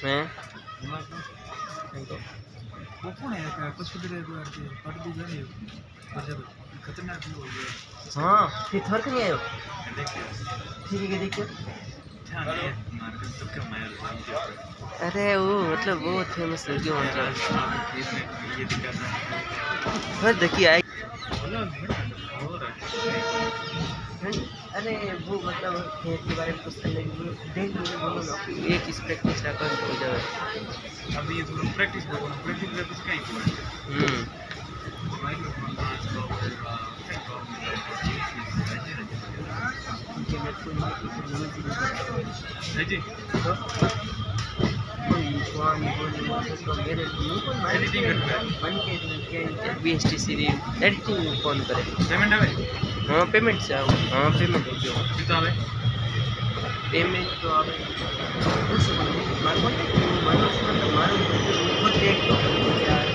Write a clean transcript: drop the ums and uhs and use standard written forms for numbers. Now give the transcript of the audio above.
हैं वो कौन है कुछ भी दे दो यार पट दी जाने पर जब खतरनाक भी हो गया हाँ फिर थोड़ा नहीं आयो देखिए ठीक है देखियो ध्यान है मार्केट तो क्या मैं अरे वो मतलब बहुत फेमस लड़की मतलब आप ये दिखाता है हाँ देखिए आई बोला हो रहा है अरे वो मतलब खेल के बारे में कुछ अलग देख लो बोलो ना एक इस प्रैक्टिस का कर हो जाए अभी ये थोड़ा प्रैक्टिस कहीं की माइक्रोफोन है जी एडिटिंग करता है BST सीरीज एडिटिंग कौन करे पेमेंट है हाँ पेमेंट से आओ हाँ पेमेंट है जो कितना है पेमेंट तो आप मारो खुद देख लो यार